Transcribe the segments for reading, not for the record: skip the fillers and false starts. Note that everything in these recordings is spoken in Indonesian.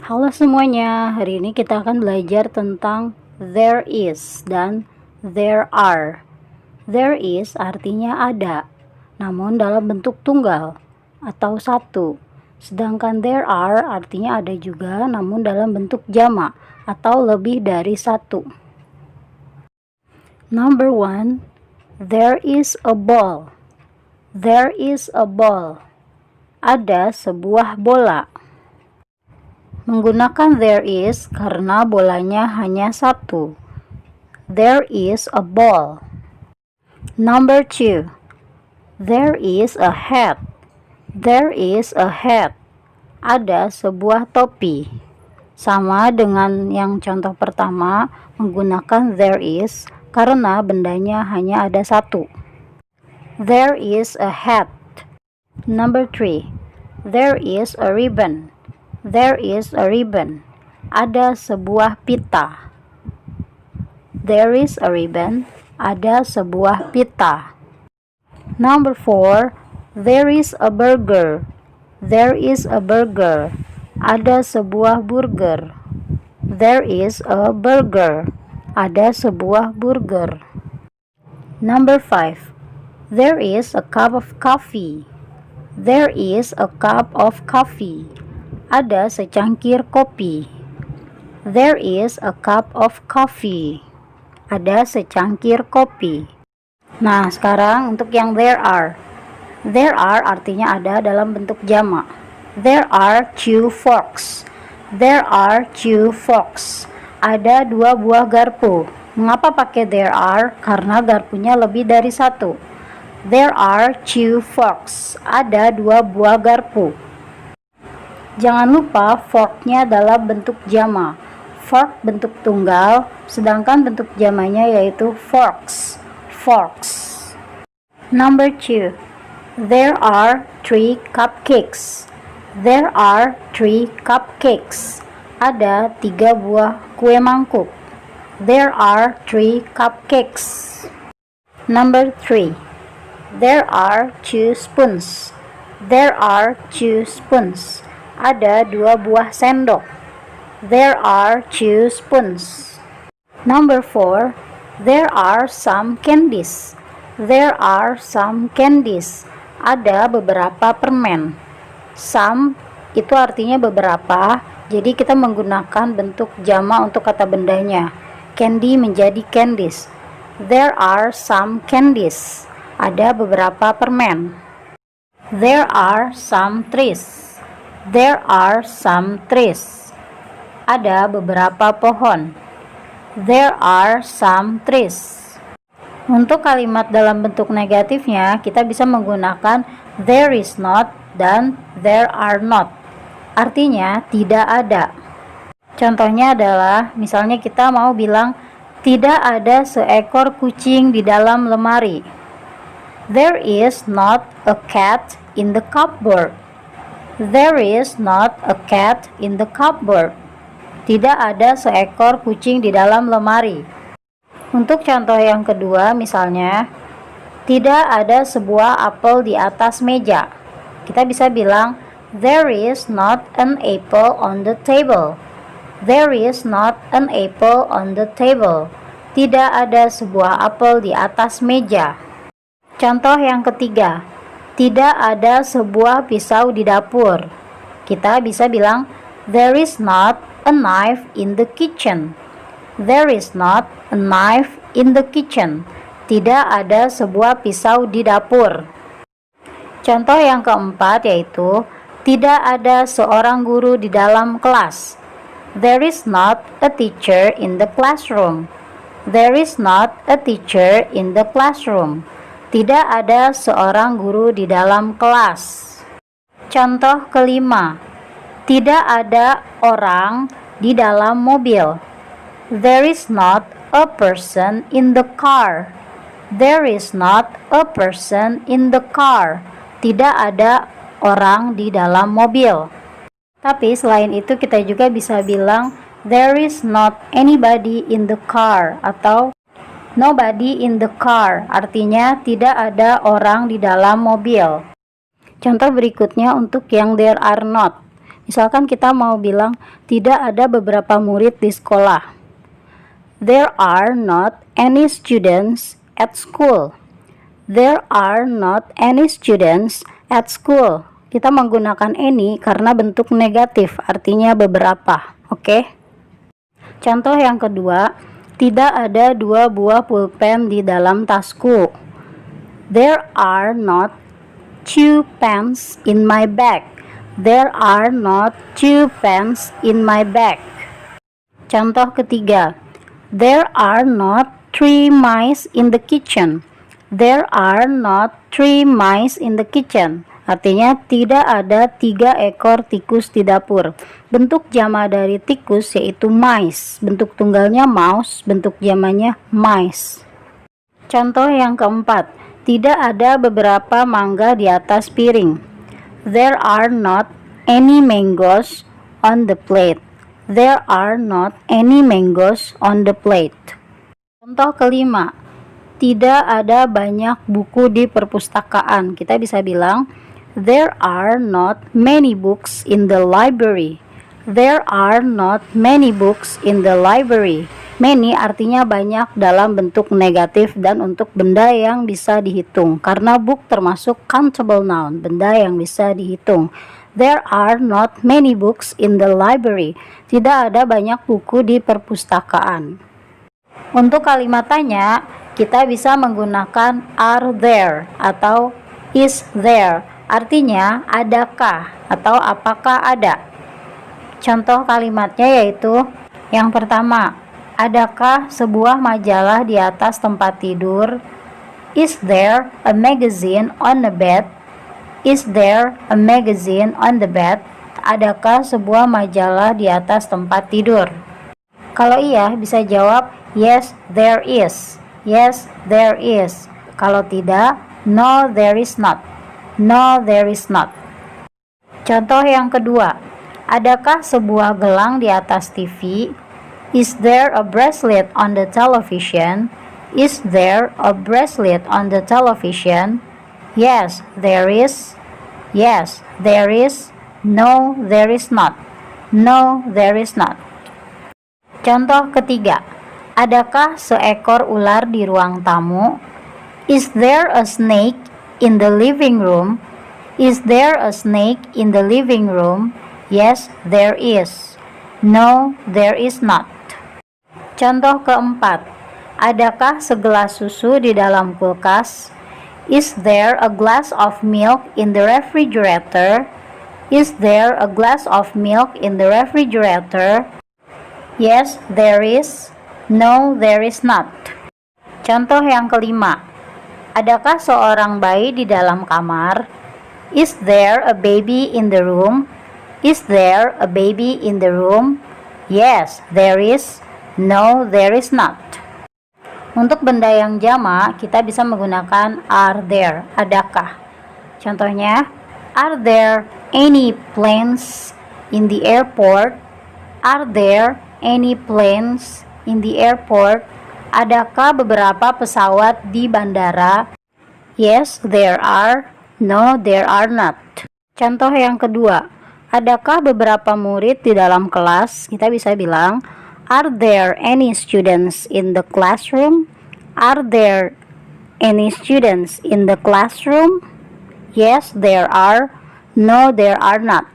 Halo semuanya, hari ini kita akan belajar tentang there is dan there are. There is artinya ada, namun dalam bentuk tunggal atau satu. Sedangkan there are artinya ada juga, namun dalam bentuk jamak atau lebih dari satu. Number 1, there is a ball. There is a ball. Ada sebuah bola. Menggunakan there is karena bolanya hanya satu. There is a ball. Number 2, there is a hat. There is a hat. Ada sebuah topi. Sama dengan yang contoh pertama, menggunakan there is karena bendanya hanya ada satu. There is a hat. Number 3, there is a ribbon. There is a ribbon. Ada sebuah pita. There is a ribbon. Ada sebuah pita. Number 4, there is a burger. There is a burger. Ada sebuah burger. There is a burger. Ada sebuah burger. Number 5, there is a cup of coffee. There is a cup of coffee. Ada secangkir kopi. There is a cup of coffee. Ada secangkir kopi. Nah, sekarang untuk yang there are. There are artinya ada dalam bentuk jamak. There are 2 forks. There are 2 forks. Ada 2 buah garpu. Mengapa pakai there are? Karena garpunya lebih dari satu. There are 2 forks. Ada 2 buah garpu. Jangan lupa forknya dalam bentuk jamak. Fork bentuk tunggal, sedangkan bentuk jamaknya yaitu forks. Forks. Number 2, there are 3 cupcakes. There are 3 cupcakes. Ada 3 buah kue mangkuk. There are 3 cupcakes. Number 3, there are 2 spoons. There are 2 spoons. Ada 2 buah sendok. There are 2 spoons. Number 4, there are some candies. There are some candies. Ada beberapa permen. Some itu artinya beberapa, jadi kita menggunakan bentuk jamak untuk kata bendanya. Candy menjadi candies. There are some candies. Ada beberapa permen. There are some trees. There are some trees. Ada beberapa pohon. There are some trees. Untuk kalimat dalam bentuk negatifnya, kita bisa menggunakan there is not dan there are not. Artinya tidak ada. Contohnya adalah, misalnya kita mau bilang tidak ada seekor kucing di dalam lemari. There is not a cat in the cupboard. There is not a cat in the cupboard. Tidak ada seekor kucing di dalam lemari. Untuk contoh yang kedua, misalnya, tidak ada sebuah apel di atas meja. Kita bisa bilang, there is not an apple on the table. There is not an apple on the table. Tidak ada sebuah apel di atas meja. Contoh yang ketiga, tidak ada sebuah pisau di dapur. Kita bisa bilang, there is not a knife in the kitchen. There is not a knife in the kitchen. Tidak ada sebuah pisau di dapur. Contoh yang keempat yaitu, tidak ada seorang guru di dalam kelas. There is not a teacher in the classroom. There is not a teacher in the classroom. Tidak ada seorang guru di dalam kelas. Contoh kelima, tidak ada orang di dalam mobil. There is not a person in the car. There is not a person in the car. Tidak ada orang di dalam mobil. Tapi selain itu kita juga bisa bilang there is not anybody in the car atau nobody in the car, artinya tidak ada orang di dalam mobil. Contoh berikutnya untuk yang there are not. Misalkan kita mau bilang tidak ada beberapa murid di sekolah. There are not any students at school. There are not any students at school. Kita menggunakan any karena bentuk negatif, artinya beberapa. Oke? Contoh yang kedua, tidak ada 2 buah pulpen di dalam tasku. There are not 2 pens in my bag. There are not 2 pens in my bag. Contoh ketiga, there are not 3 mice in the kitchen. There are not 3 mice in the kitchen. Artinya tidak ada 3 ekor tikus di dapur. Bentuk jama dari tikus yaitu mice. Bentuk tunggalnya mouse, bentuk jamanya mice. Contoh yang keempat, tidak ada beberapa mangga di atas piring. There are not any mangoes on the plate. There are not any mangoes on the plate. Contoh kelima, tidak ada banyak buku di perpustakaan. Kita bisa bilang, there are not many books in the library. There are not many books in the library. Many artinya banyak dalam bentuk negatif dan untuk benda yang bisa dihitung. Karena book termasuk countable noun, benda yang bisa dihitung. There are not many books in the library. Tidak ada banyak buku di perpustakaan. Untuk kalimat tanya, kita bisa menggunakan are there atau is there. Artinya, adakah atau apakah ada. Contoh kalimatnya yaitu, yang pertama, adakah sebuah majalah di atas tempat tidur? Is there a magazine on the bed? Is there a magazine on the bed? Adakah sebuah majalah di atas tempat tidur? Kalau iya, bisa jawab, yes, there is. Yes, there is. Kalau tidak, no, there is not. No, there is not. Contoh yang kedua, adakah sebuah gelang di atas TV? Is there a bracelet on the television? Is there a bracelet on the television? Yes, there is. Yes, there is. No, there is not. No, there is not. Contoh ketiga, adakah seekor ular di ruang tamu? Is there a snake in the living room? Is there a snake in the living room? Yes, there is. No, there is not. Contoh keempat, adakah segelas susu di dalam kulkas? Is there a glass of milk in the refrigerator? Is there a glass of milk in the refrigerator? Yes, there is. No, there is not. Contoh yang kelima, adakah seorang bayi di dalam kamar? Is there a baby in the room? Is there a baby in the room? Yes, there is. No, there is not. Untuk benda yang jamak, kita bisa menggunakan are there, adakah. Contohnya, are there any planes in the airport? Are there any planes in the airport? Adakah beberapa pesawat di bandara? Yes, there are. No, there are not. Contoh yang kedua, adakah beberapa murid di dalam kelas? Kita bisa bilang, are there any students in the classroom? Are there any students in the classroom? Yes, there are. No, there are not.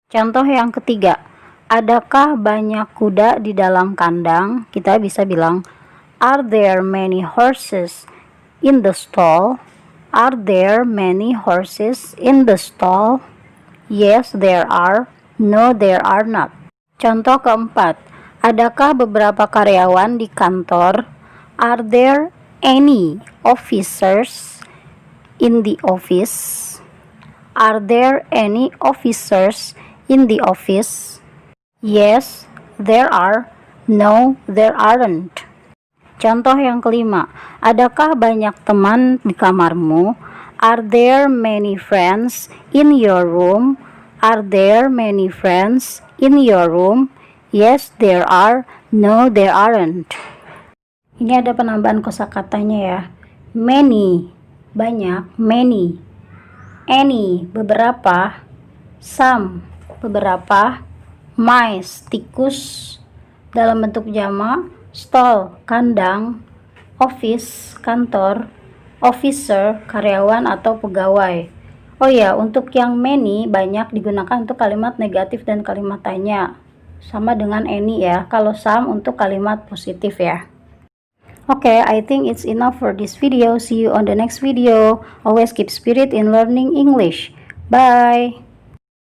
Contoh yang ketiga, adakah banyak kuda di dalam kandang? Kita bisa bilang, are there many horses in the stall? Are there many horses in the stall? Yes, there are. No, there are not. Contoh keempat, adakah beberapa karyawan di kantor? Are there any officers in the office? Are there any officers in the office? Yes, there are. No, there aren't. Contoh yang kelima, adakah banyak teman di kamarmu? Are there many friends in your room? Are there many friends in your room? Yes, there are. No, there aren't. Ini ada penambahan kosakatanya ya. Many, banyak, many. Any, beberapa. Some, beberapa, mice, tikus dalam bentuk jamak, stall, kandang, office, kantor, officer, karyawan atau pegawai. Oh ya, untuk yang many banyak digunakan untuk kalimat negatif dan kalimat tanya. Sama dengan any ya. Kalau some untuk kalimat positif ya. Okay, I think it's enough for this video. See you on the next video. Always keep spirit in learning English. Bye.